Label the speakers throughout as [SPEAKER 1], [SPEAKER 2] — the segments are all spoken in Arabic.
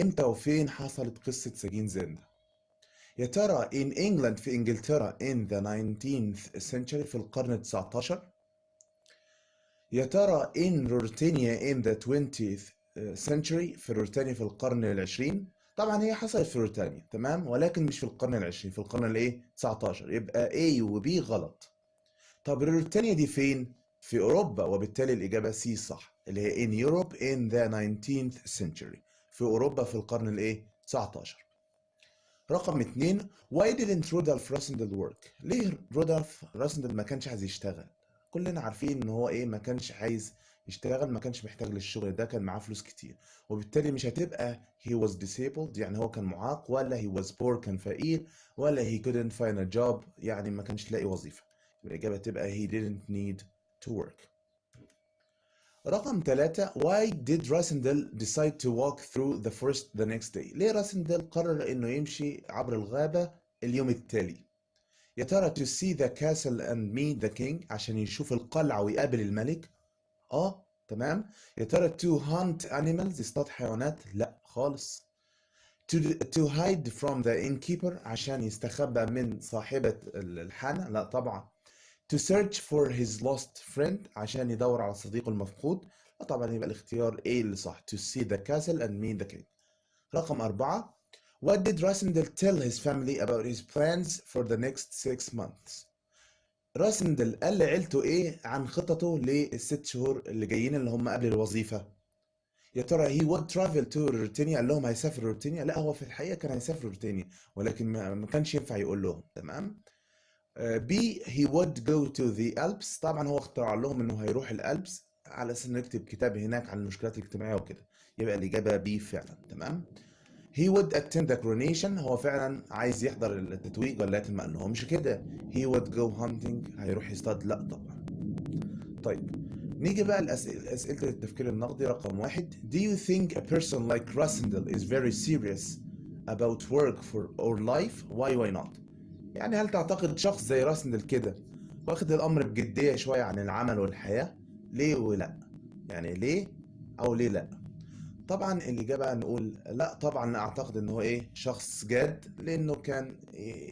[SPEAKER 1] امتى وفين حصلت قصة سجين زيندا؟ يا ترى in England في إنجلترا in the 19th century في القرن ال 19؟ يا ترى in روتينيا in the 20th century في روتينيا في القرن العشرين؟ طبعا هي حصلت في روتينيا، تمام، ولكن مش في القرن العشرين، في القرن الايه 19. يبقى A و B غلط. طب روتينيا دي فين؟ في أوروبا، وبالتالي الإجابة C صح، اللي هي in Europe in the 19th century في أوروبا في القرن الايه 19. رقم 2. Why didn't رودolf راسندل work؟ ليه رودolf راسندل ما كانش عايز يشتغل؟ كلنا عارفين ان هو ايه، ما كانش عايز يشتغل، ما كانش محتاج للشغل ده، كان معاه فلوس كتير، وبالتالي مش هتبقى he was disabled يعني هو كان معاق، ولا he was poor كان فقير، ولا he couldn't find a job يعني ما كانش لاقي وظيفة. الإجابة تبقى he didn't need to work. رقم 3. Why did راسندل decide to walk through the forest the next day؟ ليه راسندل قرر انه يمشي عبر الغابة اليوم التالي؟ يا ترى to see the castle and meet the king عشان يشوف القلعة ويقابل الملك؟ تمام. يا ترى to hunt animals يصطاد حيوانات؟ لا خالص. to hide from the innkeeper عشان يستخبى من صاحبة الحانة؟ لا طبعا. to search for his lost friend عشان يدور على صديقه المفقود؟ لا طبعا، يبقى الاختيار A اللي صح to see the castle and meet the king. رقم 4. What did راسندل tell his family about his plans for the next 6 months؟ راسندل قال لعيلته ايه عن خططه للست شهور اللي جايين اللي هم قبل الوظيفة؟ يا ترى he would travel to روتينيا، قال لهم هيسافر روتينيا؟ لا، هو في الحقيقة كان هيسافر روتينيا، ولكن ما كانش ينفع يقول لهم، تمام. B he would go to the Alps، طبعا هو اخترع لهم انه هيروح الألبس على اساس انه يكتب كتاب هناك عن المشكلات الاجتماعية وكده، يبقى الإجابة B فعلا، تمام. he would attend the coronation، هو فعلا عايز يحضر التتويج ولكن ما قالهمش كده. he would go hunting، هيروح يصطاد؟ لا طبعا. طيب نيجي بقى أسئلة التفكير النقدي. رقم 1. Do you think a person like Rassendel is very serious about work for or life? Why not؟ يعني هل تعتقد شخص زي راسندل كده واخد الأمر بجدية شوية عن العمل والحياة؟ ليه ولا؟ يعني ليه أو ليه لا؟ طبعا الإجابة نقول لا طبعا، أعتقد إن هو إيه، شخص جاد، لأنه كان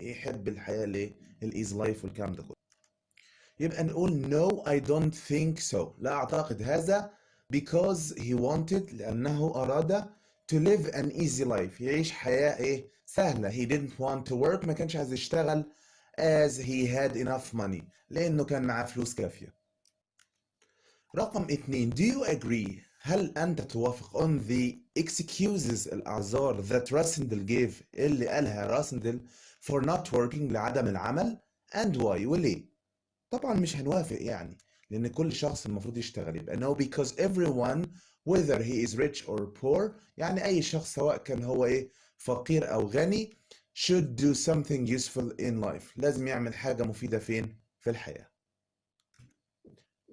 [SPEAKER 1] يحب الحياة ليه، الإيز لايف والكلام ده كله. يبقى نقول no I don't think so، لا أعتقد هذا، because he wanted لأنه أراد to live an easy life، يعيش حياة إيه، سهلة. he didn't want to work، ما كانش عايز يشتغل as he had enough money، لأنه كان معاه فلوس كافية. رقم 2. Do you agree؟ هل أنت توافق on the excuses الأعذار that راسندل gave اللي قالها راسندل for not working لعدم العمل and why وليه؟ طبعا مش هنوافق يعني، لأن كل شخص المفروض يشتغل. يبقى no because everyone whether he is rich or poor، يعني أي شخص سواء كان هو إيه، فقير أو غني should do something useful in life، لازم يعمل حاجة مفيدة فين؟ في الحياة.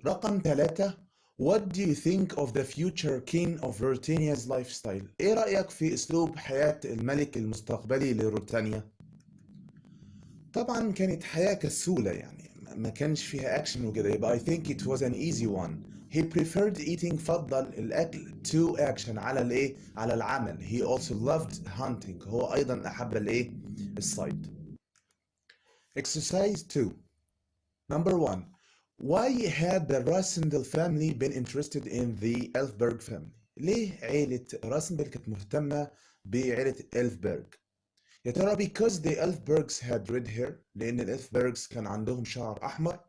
[SPEAKER 1] رقم 3. What do you think of the future king of Ruritania's lifestyle؟ إيه رأيك في أسلوب حياة الملك المستقبلي لروتانيا؟ طبعا كانت حياة كسولة يعني، ما كانش فيها أكشن وكده، يبقى I think it was an easy one. He preferred eating، فضل الأكل to action على الإيه؟ على العمل. He also loved hunting، هو أيضا أحب الإيه؟ الصيد. Exercise 2. Number 1. Why had the Rassendel family been interested in the Elfberg family؟ ليه عيلة راسندل كانت مهتمة بعيلة إلفبرغ؟ يا ترى because the Elfbergs had red hair، لأن الإلفبرغز كان عندهم شعر أحمر؟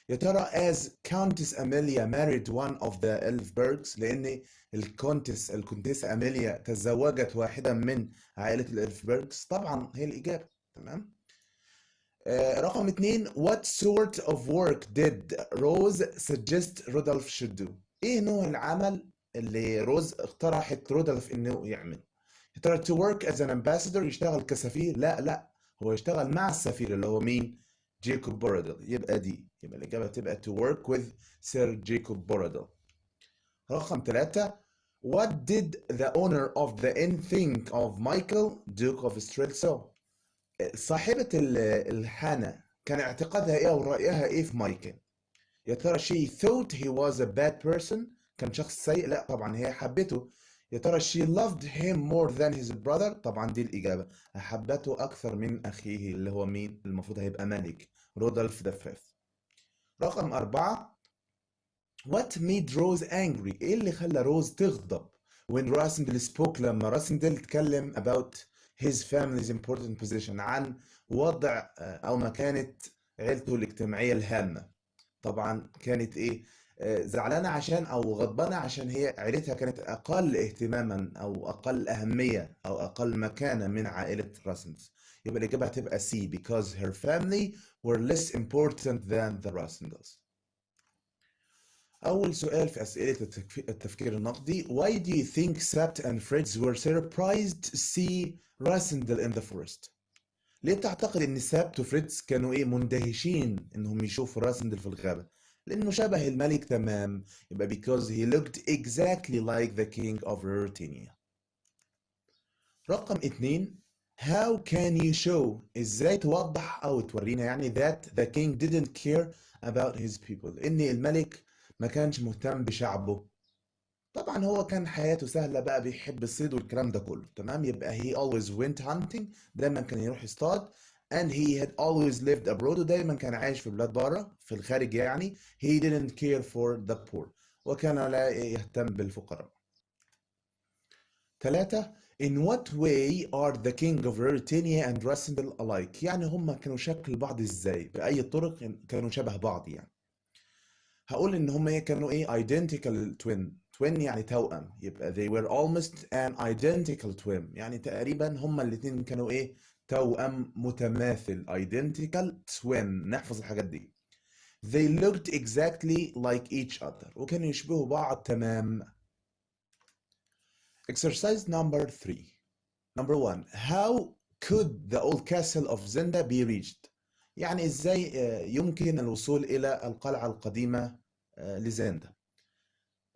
[SPEAKER 1] يا ترى as Countess Amelia married one of the Elfbergs، لأن الكونتيسة أميليا تزوجت واحدة من عائلة الإلفبرغز؟ طبعا هي الإجابة، تمام. رقم 2. What sort of work did Rose suggest رودolf should do؟ ايه نوع العمل اللي روز اقترحت رودolf انه يعمل؟ يا ترى to work as an ambassador، يشتغل كسفير؟ لا، هو يشتغل مع السفير اللي هو مين؟ جيكوب بورادل، يبقى دي، يبقى الإجابة تبقى to work with Sir Jacob Borrell. رقم 3. What did the owner of the inn think of Michael Duke of Streltsov؟ صاحبة الحانة كان اعتقادها ايه او رأيها ايه في مايكل؟ يا ترى she thought he was a bad person، كان شخص سيء؟ لا طبعا هي حبته، يا ترى she loved him more than his brother؟ طبعا دي الإجابة، أحبته أكثر من أخيه اللي هو مين؟ المفروض هيبقى ملك رودolph the fifth. رقم 4. What made Rose angry؟ إيه اللي خلى روز تغضب؟ when راسندل spoke، لما راسندل اتكلم about his family's important position، عن وضع أو مكانة عيلته الاجتماعية الهامة. طبعا كانت إيه؟ زعلانة عشان أو غضبانة عشان هي عيلتها كانت أقل اهتماما أو أقل أهمية أو أقل مكانة من عائلة راسندل. يبقى الإجابة هتبقى C because her family were less important than the Rasendals. أول سؤال في أسئلة التفكير النقدي. Why do you think Sabt and Fritz were surprised to see Rasendal in the forest؟ ليه تعتقد إن سابت وفريتز كانوا إيه مندهشين إنهم يشوفوا راسندل في الغابة؟ لأنه شبه الملك تمام، يبقى because he looked exactly like the king of Ruritania. رقم 2. How can you show؟ إزاي توضح أو تورينا يعني that the king didn't care about his people، إن الملك ما كانش مهتم بشعبه. طبعا هو كان حياته سهلة بقى، بيحب الصيد والكلام ده كله، تمام. يبقى he always went hunting، دايما كان يروح يصطاد. and he had always lived abroad، ودايما كان عايش في بلاد بره في الخارج يعني. he didn't care for the poor، وكان لا يهتم بالفقراء. 3. in what way are the king of Ruritania and Rasindel alike؟ يعني هم كانوا شكل بعض ازاي؟ بأي طرق كانوا شبه بعض يعني؟ هقول ان هم كانوا ايه identical twin يعني توأم، يبقى they were almost an identical twin، يعني تقريبا هم الاثنين كانوا ايه توأم متماثل identical twin. نحفظ الحاجات دي. they looked exactly like each other، وكانوا يشبهوا بعض تمام. exercise number 3. number 1. how could the old castle of Zenda be reached؟ يعني ازاي يمكن الوصول الى القلعة القديمة لزيندا؟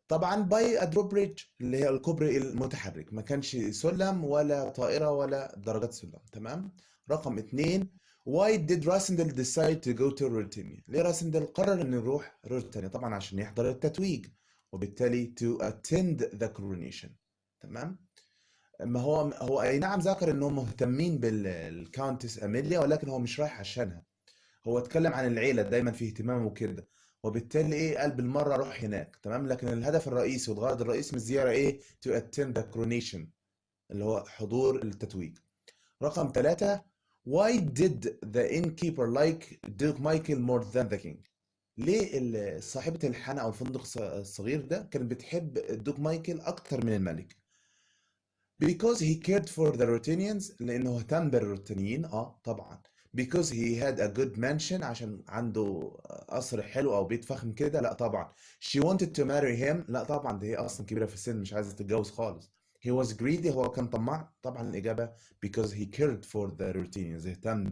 [SPEAKER 1] طبعا باي drawbridge اللي هي الكوبري المتحرك، ما كانش سلم ولا طائرة ولا درجات سلم، تمام. رقم 2. why did راسندل decide to go to Ruritania؟ ليه راسندل قرر انه يروح روريتانيا؟ طبعا عشان يحضر التتويج، وبالتالي to attend the coronation، تمام. ما هو اي نعم ذكر انهم مهتمين بالكاونتس اميليا، ولكن هو مش رايح عشانها، هو اتكلم عن العيلة دايما في اهتمامه وكده، وبالتالي ايه قال بالمرة اروح هناك، تمام. لكن الهدف الرئيسي والغرض الرئيسي من الزيارة ايه to attend the coronation اللي هو حضور التتويج. رقم 3. why did the innkeeper like Duke Michael more than the king؟ ليه صاحبة الحانة او الفندق الصغير ده كانت بتحب الدوك مايكل اكتر من الملك؟ because he cared for the Rutenians، لانه اهتم بالروتينيين طبعا. because he had a good mansion، عشان عنده قصر حلو او بيت فخم كده، لا طبعا. she wanted to marry him، لا طبعا دي هي اصلا كبيره في السن مش عايزه تتجوز خالص. he was greedy، هو كان طماع، طبعا الاجابه because he cared for the Rutenians، اهتم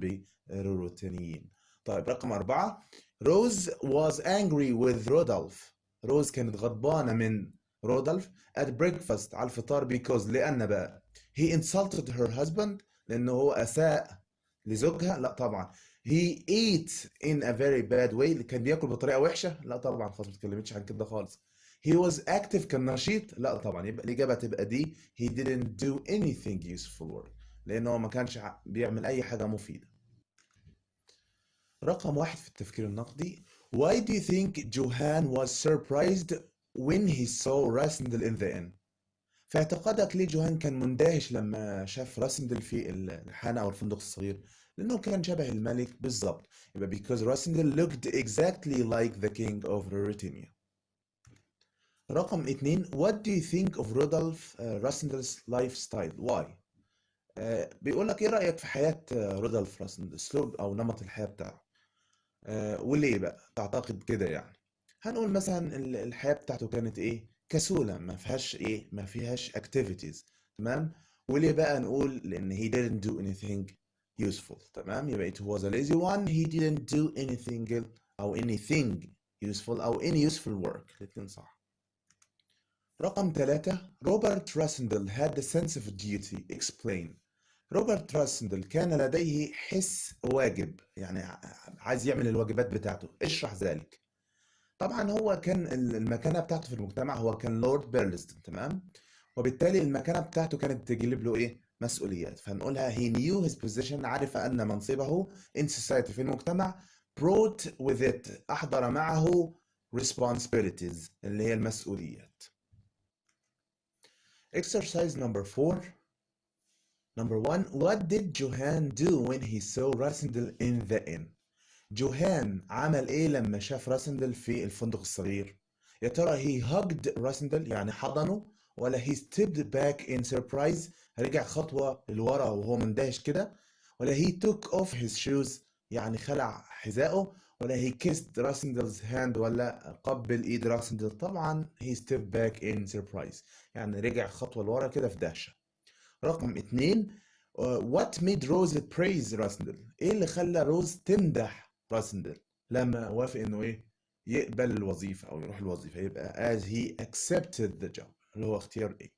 [SPEAKER 1] بالروتينيين. طيب رقم 4. Rose was angry with Rodolph، روز كانت غضبانه من رودolph at breakfast على الفطار because لأن بقى he insulted her husband، لأنه هو أساء لزوجها، لا طبعا. he ate in a very bad way، كان بياكل بطريقة وحشة، لا طبعا خلاص ما اتكلمتش عن كده خالص. he was active، كان نشيط، لا طبعا. يبقى الإجابة تبقى دي he didn't do anything useful work، لأنه ما كانش بيعمل أي حاجة مفيدة. رقم 1 في التفكير النقدي. why do you think Johan was surprised when he saw Rasindel in the inn؟ في اعتقادك ليه جوهان كان مندهش لما شاف راسندل في الحانة أو الفندق الصغير؟ لأنه كان شبه الملك بالظبط، يبقى because راسندل looked exactly like the king of Ruritania. رقم 2. what do you think of Rudolph Rasendel's lifestyle؟ why؟ بيقول لك إيه رأيك في حياة رودolph راسندل، أسلوب أو نمط الحياة بتاعه؟ وليه بقى تعتقد كده يعني؟ هنقول مثلا الحياة بتاعته كانت ايه كسولة، ما فيهاش ايه ما فيهاش activities، تمام. وليه بقى نقول؟ لان he didn't do anything useful، تمام. يبقى it was a lazy one، he didn't do anything او anything useful او any useful work، الاتنين صح. رقم 3. روبرت راسندل had a sense of duty، explain. روبرت راسندل كان لديه حس واجب، يعني عايز يعمل الواجبات بتاعته، اشرح ذلك. طبعا هو كان المكانة بتاعته في المجتمع، هو كان لورد بيرلستون، تمام. وبالتالي المكانة بتاعته كانت تجلب له ايه؟ مسؤوليات. فهنقولها he knew his position، عرف أن منصبه in society في المجتمع brought with it، أحضر معه responsibilities اللي هي المسؤوليات. Exercise number 4. Number 1. What did Johan do when he saw Rasindel in the inn? جوهان عمل ايه لما شاف راسندل في الفندق الصغير؟ يا ترى he hugged راسندل يعني حضنه، ولا he stepped back in surprise رجع خطوة لورا وهو مندهش كده، ولا he took off his shoes يعني خلع حذائه، ولا he kissed راسندل's hand ولا قبل ايد راسندل؟ طبعا he stepped back in surprise يعني رجع خطوة لورا كده في دهشة. رقم 2. What made Rose praise راسندل؟ ايه اللي خلى روز تمدح راسندل لما وافق انه ايه يقبل الوظيفة او يروح الوظيفة؟ يبقى as he accepted the job اللي هو اختيار ايه.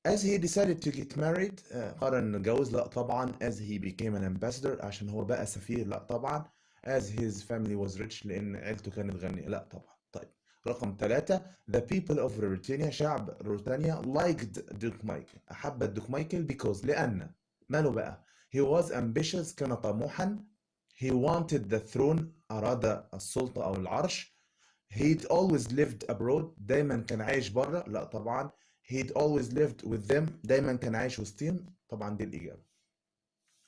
[SPEAKER 1] as he decided to get married قرر انه يتجوز؟ لا طبعا. as he became an ambassador عشان هو بقى سفير؟ لا طبعا. as his family was rich لان عيلته كانت غنية؟ لا طبعا. طيب رقم 3. the people of Ruritania شعب روتانيا liked دوك مايكل، أحب الدوك مايكل because لأن ماله بقى؟ he was ambitious كان طموحا، he wanted the throne أراد السلطة أو العرش، he'd always lived abroad دايما كان عايش بره؟ لا طبعا. he'd always lived with them دايما كان عايش وسطهم؟ طبعا دي الإجابة.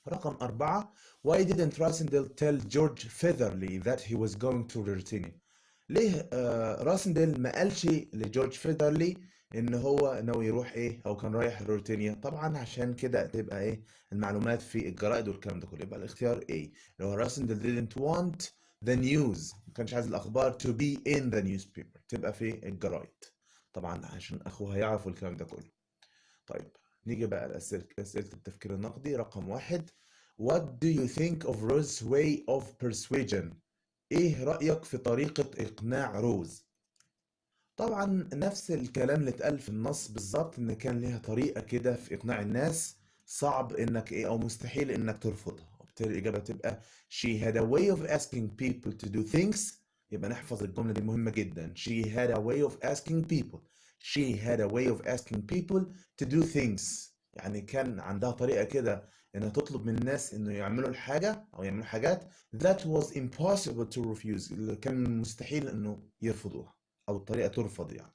[SPEAKER 1] رقم 4. why didn't Rasindel tell George Featherly that he was going to Ruritania؟ ليه راسندل ما قالش لجورج فيدرلي ان هو ناوي يروح ايه او كان رايح روتينيا؟ طبعا عشان كده تبقى ايه المعلومات في الجرائد والكلام ده كله. يبقى الاختيار ايه اللي هو راسندل didn't want the news، ما كانش عايز الاخبار to be in the newspaper تبقى في الجرايد، طبعا عشان اخوه هيعرف الكلام ده كله. طيب نيجي بقى لأسئلة التفكير النقدي. رقم 1. What do you think of Rose's way of persuasion؟ ايه رأيك في طريقة اقناع روز؟ طبعا نفس الكلام اللي اتقال في النص بالظبط، ان كان ليها طريقة كده في اقناع الناس صعب انك ايه او مستحيل انك ترفضها، وبالتالي الاجابة تبقى she had a way of asking people to do things. يبقى نحفظ الجملة دي مهمة جدا. she had a way of asking people she had a way of asking people to do things يعني كان عندها طريقة كده انها تطلب من الناس انه يعملوا الحاجة او يعملوا حاجات that was impossible to refuse اللي كان مستحيل انه يرفضوها او الطريقة ترفض يعني.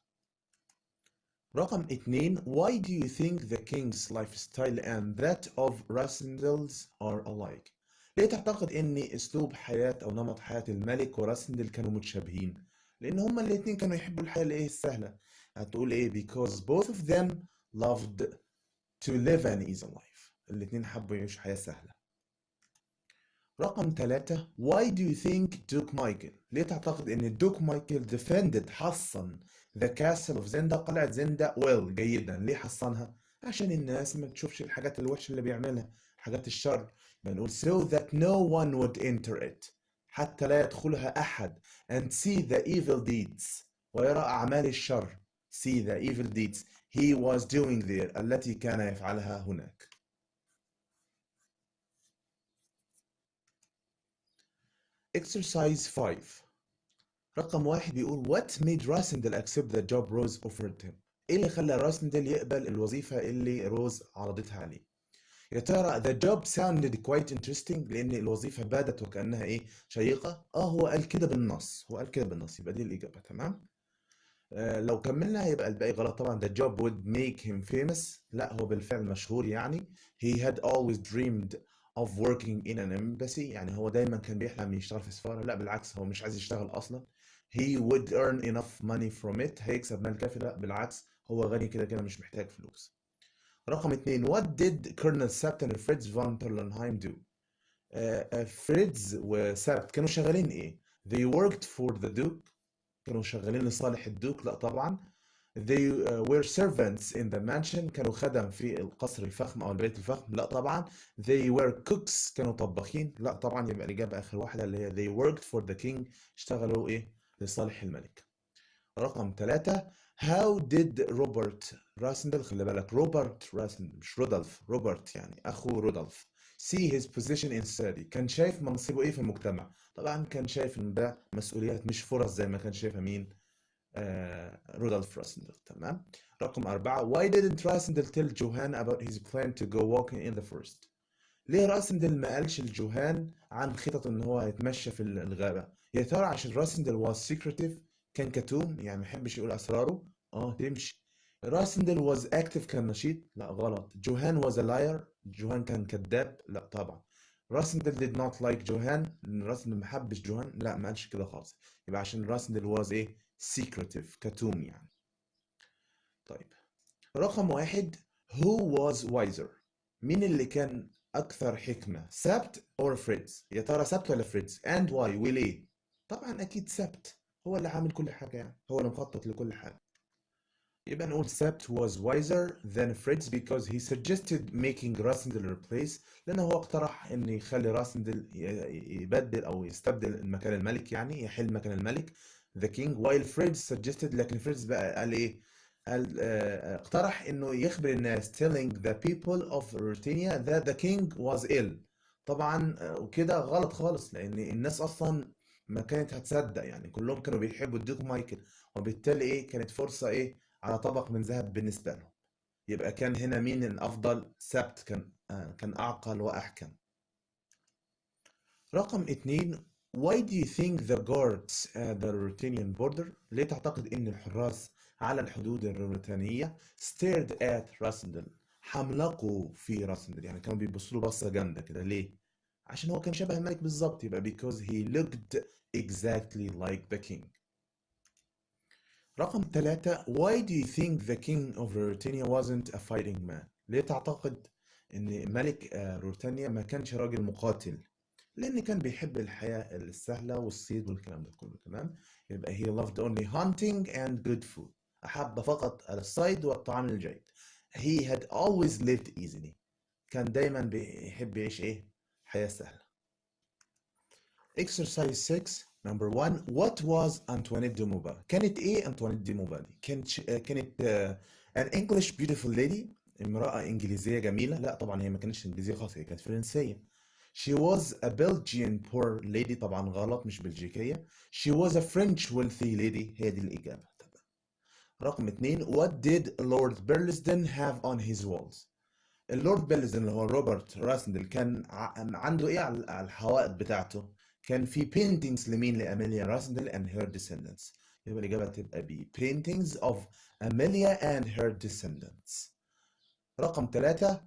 [SPEAKER 1] رقم 2. why do you think the king's lifestyle and that of Rasendel's are alike؟ ليه تعتقد ان اسلوب حياة او نمط حياة الملك وراسندل كانوا متشابهين؟ لان هما الاتنين كانوا يحبوا الحياة الايه السهلة. هتقول ايه because both of them loved to live an easy life، الاتنين حبوا يعيشوا حياة سهلة. رقم 3. why do you think دوك مايكل؟ ليه تعتقد ان دوك مايكل defended حصن the castle of زيندا قلعة زيندا well جيدا؟ ليه حصنها؟ عشان الناس ما تشوفش الحاجات الوحشة اللي بيعملها، حاجات الشر. بنقول so that no one would enter it حتى لا يدخلها أحد and see the evil deeds ويرى أعمال الشر see the evil deeds he was doing there التي كان يفعلها هناك. Exercise 5. رقم 1 بيقول what made راسندل accept the job Rose offered him؟ ايه اللي خلى راسندل يقبل الوظيفة اللي روز عرضتها عليه؟ يا ترى the job sounded quite interesting لان الوظيفة بادت وكأنها ايه شيقة؟ هو قال كده بالنص، هو قال كده بالنص، يبقى دي الإجابة تمام. لو كملنا هيبقى الباقي غلط طبعا. the job would make him famous، لا هو بالفعل مشهور يعني. he had always dreamed of working in an embassy يعني هو دايما كان بيحلم يشتغل في سفارة، لا بالعكس هو مش عايز يشتغل أصلا. he would earn enough money from it هيكسب مال كافي، لا بالعكس هو غني كده كده مش محتاج فلوس. رقم 2. what did Colonel Sapton and Fritz von Terlenheim do؟ فريدز وسابت كانوا شغالين ايه؟ they worked for the duke كانوا شغالين لصالح الدوك؟ لا طبعا. they were servants in the mansion كانوا خدم في القصر الفخم او البيت الفخم؟ لا طبعا. they were cooks كانوا طباخين؟ لا طبعا. يبقى الإجابة آخر واحدة اللي هي they worked for the king اشتغلوا ايه لصالح الملك. رقم 3. how did روبرت راسندل، خلي بالك روبرت راسندل مش رودolf، روبرت يعني اخو رودolf see his position in society كان شايف منصبه ايه في المجتمع؟ طبعا كان شايف ان ده مسؤوليات مش فرص زي ما كان شايفها مين رودolf راسندل. تمام. رقم 4 why didn't راسندل tell جوهان about his plan to go walking in the forest؟ ليه راسندل ما قالش لجوهان عن خطط ان هو هيتمشى في الغابة؟ يا ترى عشان راسندل was secretive، كان كتوم يعني ما يحبش يقول اسراره؟ تمشي. راسندل was active، كان نشيط؟ لا غلط. جوهان was a liar، جوهان كان كذاب؟ لا طبعا. راسندل did not like جوهان، لان راسندل ما حبش جوهان؟ لا ما قالش كده خالص. يبقى عشان راسندل was ايه؟ secretive، كتوم يعني. طيب رقم 1 who was wiser؟ مين اللي كان أكثر حكمة؟ سبت or فريدز؟ يا ترى سبت ولا فريدز؟ and why؟ وليه؟ طبعا أكيد سبت، هو اللي عامل كل حاجة يعني، هو اللي مخطط لكل حاجة. يبقى نقول سبت was wiser than Fritz because he suggested making راسندل replace، لأنه هو اقترح إن يخلي راسندل يبدل أو يستبدل مكان الملك، يعني يحل مكان الملك the king، while Fritz suggested، لكن فريدز بقى قال إيه؟ قال اقترح إنه يخبر الناس telling the people of Ruritania that the king was ill. طبعا وكده غلط خالص، لأن الناس أصلا ما كانت هتصدق، يعني كلهم كانوا بيحبوا الديك مايكل، وبالتالي إيه كانت فرصة إيه على طبق من ذهب بالنسبة لهم. يبقى كان هنا مين الأفضل؟ سبت كان أعقل وأحكم. رقم 2 why do you think the guards at the Ruritanian border؟ ليه تعتقد إن الحراس على الحدود الروتانية stared at راسندل، حملقوا في راسندل، يعني كانوا بيبصوا له بصة جامدة كده؟ ليه؟ عشان هو كان شبه الملك بالظبط، يبقى because he looked exactly like the king. رقم 3 why do you think the king of Ruritania wasn't a fighting man؟ ليه تعتقد ان ملك روريتانيا ما كانش راجل مقاتل؟ لان كان بيحب الحياة السهلة والصيد والكلام ده كله. تمام. يبقى he loved only hunting and good food، احب فقط الصيد والطعام الجيد. he had always lived easily، كان دايما بيحب يعيش ايه؟ حياة سهلة. Exercise 6 number 1 what was Antoinette de Mauban؟ كانت ايه انطوانيت دي موبا دي؟ كانت an English beautiful lady، امرأة إنجليزية جميلة؟ لا طبعا هي ما كانتش إنجليزية خالص، هي كانت فرنسية. she was a Belgian poor lady، طبعا غلط مش بلجيكية. she was a French wealthy lady، هي دي الإجابة. رقم 2 what did Lord Burlesdon have on his walls؟ اللورد بيلزن اللي هو روبرت راسندل كان عنده ايه على الحوائط بتاعته؟ كان في paintings لمين؟ لأميليا راسندل and her descendants. يبقى الإجابة تبقى B paintings of Amelia and her descendants. رقم 3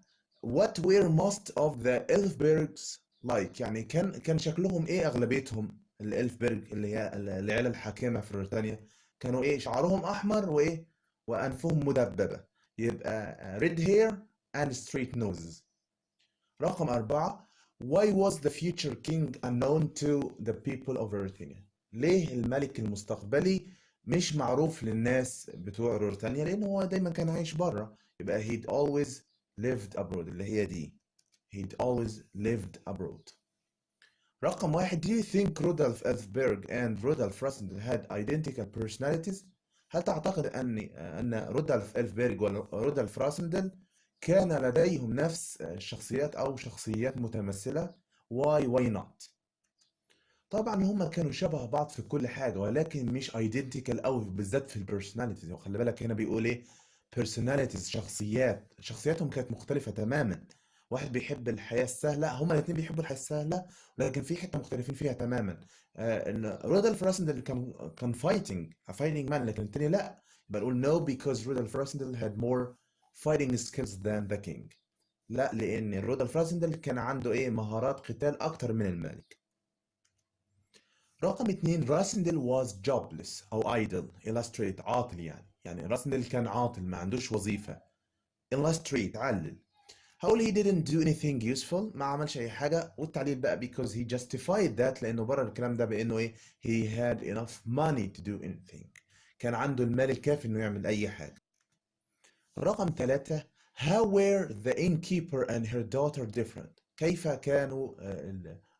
[SPEAKER 1] what were most of the Elfbergs like؟ يعني كان شكلهم ايه أغلبيتهم؟ الإلفبرج اللي هي العيلة الحاكمة في بريطانيا كانوا ايه؟ شعرهم أحمر وايه؟ وأنفهم مدببة، يبقى red hair and straight noses. رقم 4 why was the future king unknown to the people of Ruritania؟ ليه الملك المستقبلي مش معروف للناس بتوع روريتانيا؟ لأنه هو دايما كان عايش بره، يبقى he'd always lived abroad، اللي هي دي he'd always lived abroad. رقم 1 do you think Rudolf Ellsberg and Rudolf Rasmussen had identical personalities؟ هل تعتقد أن رودolf إلفبرج ورودolf راسندل كان لديهم نفس الشخصيات أو شخصيات متمثلة؟ why not؟ طبعا هما كانوا شبه بعض في كل حاجة، ولكن مش identical أوي، بالذات في البيرسوناليتيز. وخلي بالك هنا بيقول إيه؟ personalities، شخصياتهم كانت مختلفة تماما. واحد بيحب الحياة السهلة، هما الاتنين بيحبوا الحياة السهلة، ولكن في حتة مختلفين فيها تماما. إن رودolf راسندل كان fighting man، لكن التاني لا. يبقى نقول no because رودolf راسندل had more fighting skills than the king. لا، لأن رودolf راسندل كان عنده إيه؟ مهارات قتال أكتر من الملك. رقم 2 راسندل was jobless أو idle. illustrate عاطل، يعني راسندل كان عاطل ما عندوش وظيفة. illustrate علل. هقول he didn't do anything useful، ما عملش أي حاجة، والتعليل بقى because he justified that، لأنه برر الكلام ده بأنه إيه؟ he had enough money to do anything، كان عنده المال الكافي إنه يعمل أي حاجة. رقم 3 how were the innkeeper and her daughter different؟ كيف كانوا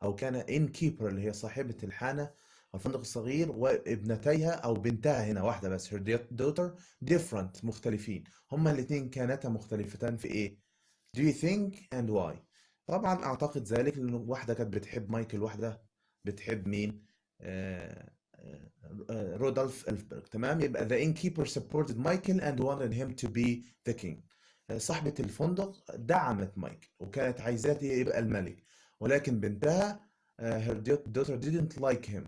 [SPEAKER 1] أو كان innkeeper اللي هي صاحبة الحانة الفندق الصغير وابنتيها أو بنتها، هنا واحدة بس her daughter different، مختلفين. هما الاثنين كانتا مختلفتان في إيه؟ do you think and why؟ طبعا أعتقد ذلك لأنه واحدة كانت بتحب مايكل، واحدة بتحب مين؟ رودولف إلفبرغ. تمام، يبقى the innkeeper supported Michael and wanted him to be the king. صاحبة الفندق دعمت مايكل وكانت عايزاه يبقى الملك، ولكن بنتها her daughter didn't like him.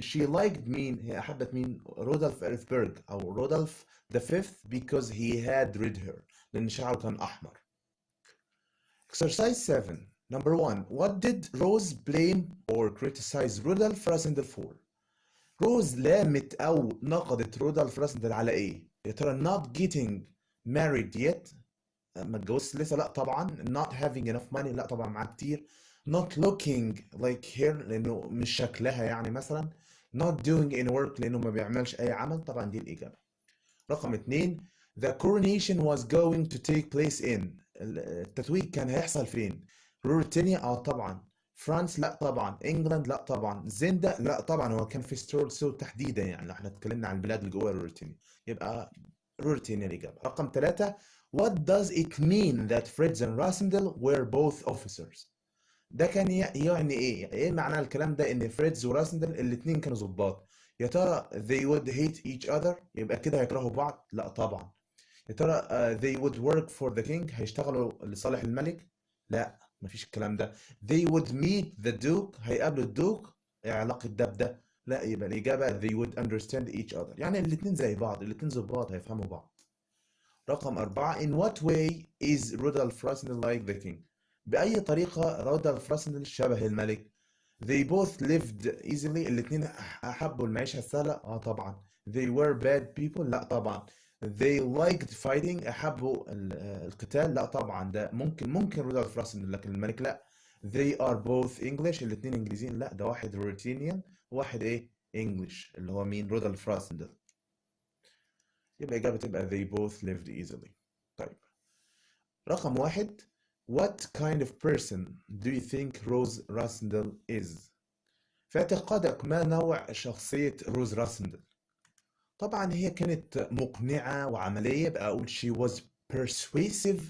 [SPEAKER 1] she liked مين؟ هي أحبت مين؟ رودولف إلفبرغ أو رودولف the fifth because he had red hair، لأن شعره كان أحمر. Exercise 7. Number 1. What did Rose blame or criticize Rudolph Rassendyll for? روز لامت أو نقدت رودولف راسندل على إيه؟ يا ترى not getting married yet، ما اتجوزش لسه، لا طبعا. not having enough money، لا طبعا معاه كتير. not looking like her، لأنه مش شكلها يعني مثلا. not doing any work، لأنه ما بيعملش أي عمل، طبعا دي الإجابة. رقم 2. the coronation was going to take place in، التتويج كان هيحصل فين؟ روريتانيا طبعا. فرانس لا طبعا. انجلاند لا طبعا. زيندا لا طبعا، هو كان في ستورسو تحديدا يعني لو احنا اتكلمنا عن البلاد اللي جوه روريتانيا، يبقى روريتانيا الاجابه. رقم 3. what does it mean that Fritz and Rassendel were both officers؟ ده كان يعني ايه معنى الكلام ده؟ ان فريدز وراسندل الاثنين كانوا ضباط. يا ترى they would hate each other، يبقى كده هيكرهوا بعض؟ لا طبعا. يا ترى they would work for the king، هيشتغلوا لصالح الملك؟ لا، مفيش الكلام ده. they would meet the duke، هيقابلوا الدوك، إيه علاقة ده بده؟ لا، يبقى الإجابة they would understand each other، يعني الاتنين زي بعض، الاتنين ضباط هيفهموا بعض. رقم 4. in what way is Rudolph Rassendyll like the king؟ بأي طريقة رودولف راسندل شبه الملك؟ they both lived easily، الاتنين أحبوا المعيشة السهلة؟ طبعا. they were bad people، لا طبعا. they liked fighting، أحبوا القتال؟ لا طبعا، ده ممكن رودولف راسندل لكن الملك لا. they are both English، الاتنين إنجليزيين؟ لا، ده واحد روتينيان وواحد إيه English، اللي هو مين؟ رودولف راسندل. يبقى الإجابة تبقى they both lived easily. طيب، رقم 1. What kind of person do you think Rose Rassendell is؟ في اعتقادك ما نوع شخصية روز راسندل؟ طبعا هي كانت مقنعة وعملية، بقى أقول she was persuasive.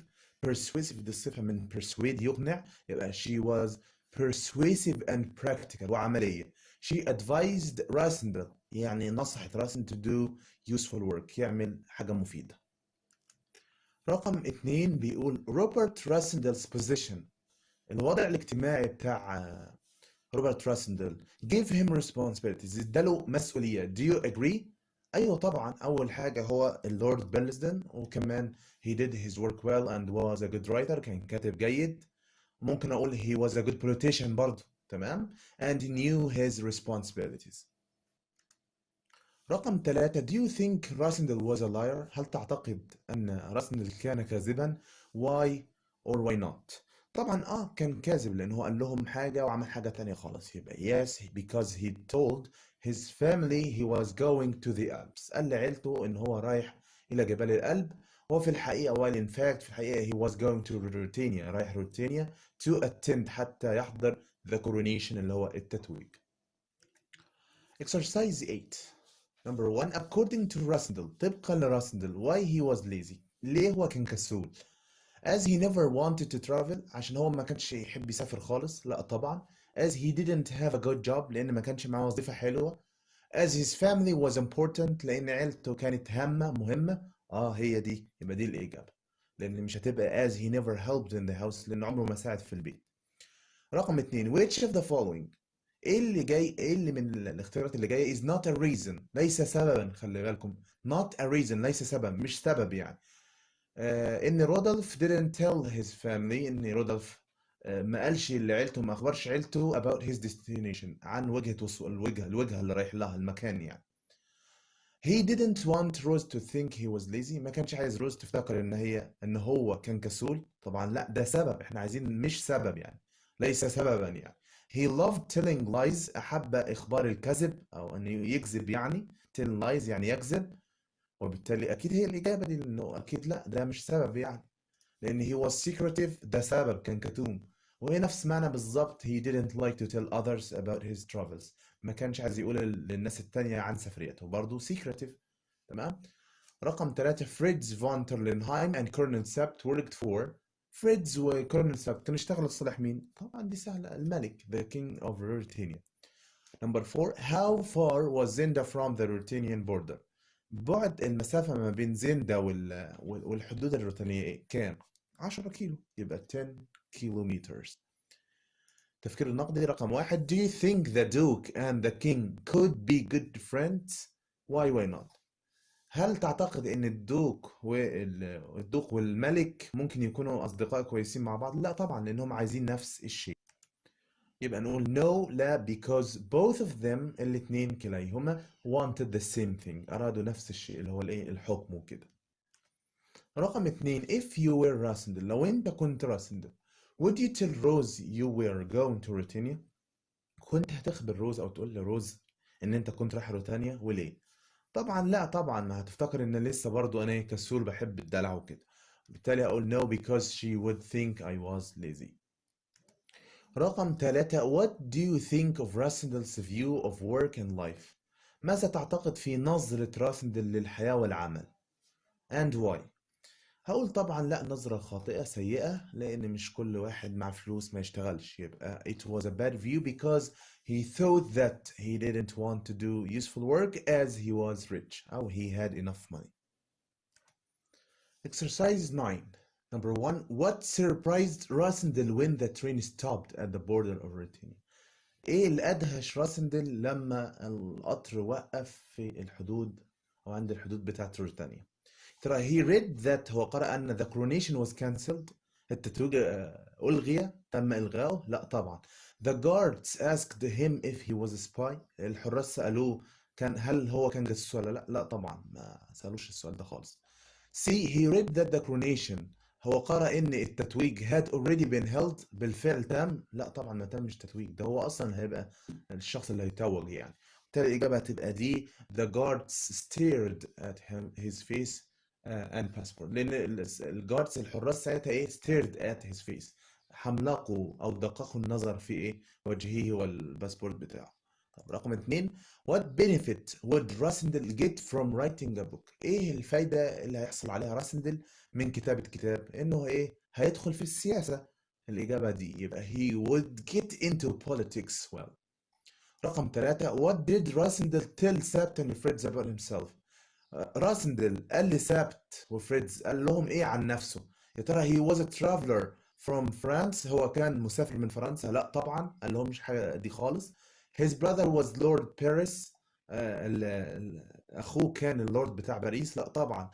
[SPEAKER 1] persuasive دي الصفة من persuade يقنع، يبقى she was persuasive and practical وعملية. she advised Rassendell، يعني نصحت راسندل to do useful work، يعمل حاجة مفيدة. رقم 2 بيقول روبرت راسندل's position، الوضع الاجتماعي بتاع روبرت راسندل give him responsibilities، اداله مسؤولية. do you agree؟ ايوه طبعا. اول حاجة هو اللورد بيلزدن، وكمان he did his work well and was a good writer، كان كاتب جيد. ممكن اقول he was a good politician برضه، تمام. and he knew his responsibilities. رقم 3. Do you think راسندل was a liar؟ هل تعتقد أن راسندل كان كاذبا؟ why or why not؟ طبعا كان كاذب، لأنه هو قال لهم حاجة وعمل حاجة تانية خالص، يبقى yes because he told his family he was going to the Alps، قال لعيلته إن هو رايح إلى جبال الألب. وفي الحقيقة while in fact في الحقيقة he was going to روتينيا، رايح روتينيا to attend، حتى يحضر the coronation اللي هو التتويج. Exercise 8. Number 1. According to Rassendell، طبقا لراسندل why he was lazy، ليه هو كان كسول؟ as he never wanted to travel، عشان هو ما كانش يحب يسافر خالص؟ لا طبعا. as he didn't have a good job، لأن ما كانش معاه وظيفة حلوة. as his family was important، لأن عيلته كانت مهمة. هي دي، يبقى دي الإجابة، لأن مش هتبقى as he never helped in the house، لأن عمره ما ساعد في البيت. رقم 2. which of the following، ايه اللي من الاختيارات اللي جايه is not a reason، ليس سببا؟ خلي بالكم not a reason، ليس سبب، مش سبب يعني. ان رودolph didn't tell his family، ان رودolph ما قالش لعيلته، ما اخبرش عيلته about his destination، عن وجهة وصول الوجهة اللي رايح لها، المكان يعني. he didn't want Rose to think he was lazy، ما كانش عايز روز تفتكر ان هو كان كسول. طبعا لا، ده سبب، احنا عايزين مش سبب يعني، ليس سببا يعني. he loved telling lies، أحب إخبار الكذب أو أنه يكذب يعني. tell lies يعني يكذب، وبالتالي أكيد هي الإجابة دي، لأنه أكيد لا، ده مش سبب يعني، لأن he was secretive، ده سبب، كان كتوم. وهي نفس معنى بالظبط he didn't like to tell others about his travels، ما كانش عايز يقول للناس التانية عن سفريته، برضه secretive. تمام. رقم 3. فريدز فون ترلينهايم and كورنيل سبت worked for، فريدز وكورنيل سبت كانوا يشتغلوا لصالح مين؟ طبعا دي سهلة، الملك the king of Ruritania. Number 4. How far was Zenda from the Ruritanian border? بعد المسافة ما بين زندا والحدود الروتانية إيه؟ كام؟ 10 كيلو، يبقى 10 kilometers. تفكير النقدي رقم 1. Do you think the Duke and the King could be good friends? Why not? هل تعتقد ان الدوق والملك ممكن يكونوا اصدقاء كويسين مع بعض؟ لا طبعا، لانهم عايزين نفس الشيء. يبقى نقول no، لا، because both of them، الاثنين كليهما wanted the same thing، ارادوا نفس الشيء اللي هو الايه، الحكم وكده. رقم 2. if you were راسندل، لو انت كنت راسندل would you tell Rose you were going to Ruritania؟ كنت هتخبر روز او تقول لروز ان انت كنت رايح روتانيا، وليه؟ طبعا لا، طبعا ما هتفتكر ان لسه برضو انا كسول بحب الدلع وكده، بالتالي هقول no because she would think I was lazy. رقم 3. what do you think of Rasendel's view of work and life؟ ماذا تعتقد في نظرة راسندل للحياة والعمل؟ and why؟ هقول طبعا لا، نظرة خاطئة سيئة، لأن مش كل واحد مع فلوس ما يشتغلش، يبقى it was a bad view because he thought that he didn't want to do useful work as he was rich أو he had enough money. Exercise 9. Number 1. What surprised Rasendel when the train stopped at the border of Ruritania؟ ايه اللي ادهش راسندل لما القطر وقف في الحدود او عند الحدود بتاعت روتانيا؟ ترى he read that، هو قرأ ان the coronation was cancelled، التتويج ألغي، تم إلغائه؟ لا طبعا. The guards asked him if he was a spy، الحراس سألوه هل هو كان جاسوس ولا لا؟ لا طبعا، ما سألوش السؤال ده خالص. See, he read that the coronation، هو قرأ ان التتويج had already been held، بالفعل تم؟ لا طبعا ما تمش تتويج، ده هو اصلا هيبقى الشخص اللي هيتوج يعني. بالتالي الإجابة هتبقى دي the guards stared at his face and passport، لأن الجاردز الحراس ساعتها إيه stared at his face، حملقوا أو دققوا النظر في إيه وجهه والباسبورت بتاعه. طب رقم 2. what benefit would راسندل get from writing a book؟ إيه الفايدة اللي هيحصل عليها راسندل من كتابة كتاب؟ إنه إيه هيدخل في السياسة. الإجابة دي يبقى he would get into politics well. رقم 3. what did راسندل tell سابت and فريدز about himself؟ راسندل قال لسابت وفريدز قال لهم ايه عن نفسه؟ يا ترى he was a traveler from France، هو كان مسافر من فرنسا؟ لا طبعا، قال لهم مش حاجه دي خالص. his brother was Lord Paris، اخوه كان اللورد بتاع باريس؟ لا طبعا.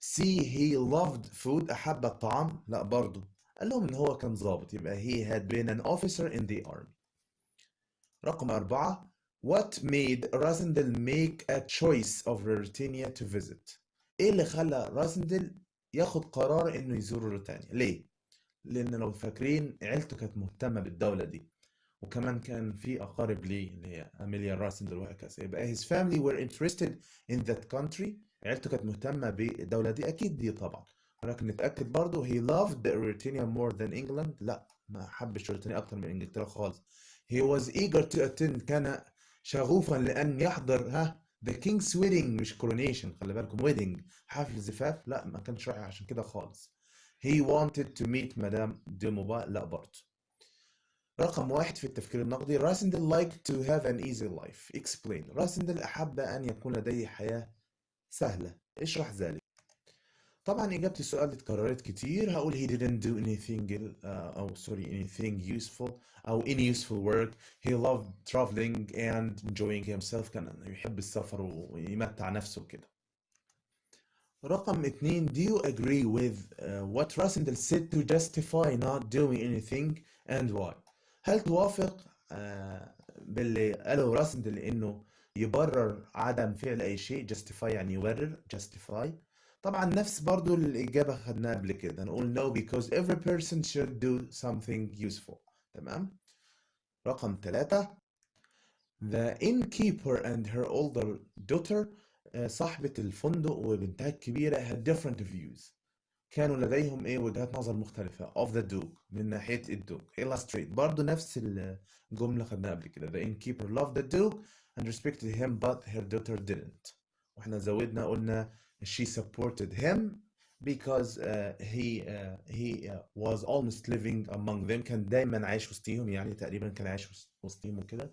[SPEAKER 1] see he loved food، احب الطعام؟ لا برضه. قال لهم ان هو كان ضابط، يبقى he had been an officer in the army. رقم 4. What made راسندل make a choice of Ruritania to visit؟ ايه اللي خلى راسندل ياخد قرار انه يزور روتانيا؟ ليه؟ لان لو فاكرين عيلته كانت مهتمة بالدولة دي، وكمان كان في اقارب ليه اللي هي اميليا راسندل وهكذا، يبقى his family were interested in that country، عيلته كانت مهتمة بالدولة دي، اكيد دي طبعا. ولكن نتأكد برضو he loved Ruritania more than England، لا ما حبش روتانيا اكتر من انجلترا خالص. he was eager to attend، كان شغوفا لأن يحضر the king's wedding، مش coronation، خلي بالكم wedding، حفل زفاف، لا ما كانش رايح عشان كده خالص. he wanted to meet مدام ديموبا، لا برضه. رقم 1 في التفكير النقدي راسندل liked to have an easy life explain، راسندل أحب أن يكون لديه حياة سهلة، اشرح ذلك. طبعا إجابة السؤال دي اتكررت كتير، هقول he didn't do anything anything useful أو any useful work، he loved traveling and enjoying himself، كان يحب السفر ويمتع نفسه كده. رقم 2. do you agree with what Rassendel said to justify not doing anything and why؟ هل توافق باللي قاله راسندل إنه يبرر عدم فعل أي شيء؟ justify يعني يبرر، justify. طبعا نفس برضو الإجابة خدناها قبل كده، نقول no because every person should do something useful. تمام. رقم 3. the innkeeper and her older daughter، صاحبة الفندق وبنتها الكبيرة had different views، كانوا لديهم ايه وجهات نظر مختلفة of the duke، من ناحية الدوك. illustrate برضو نفس الجملة خدناها قبل كده، the innkeeper loved the duke and respected him but her daughter didn't، واحنا زودنا قلنا she supported him because he was almost living among them، كان دايما عايش وسطيهم، يعني تقريبا كان عايش وسطيهم وكده،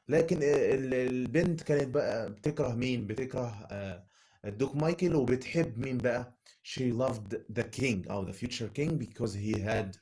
[SPEAKER 1] لكن البنت كانت بقى بتكره مين؟ بتكره الدوك مايكل، وبتحب مين بقى؟ she loved the king أو the future king because he had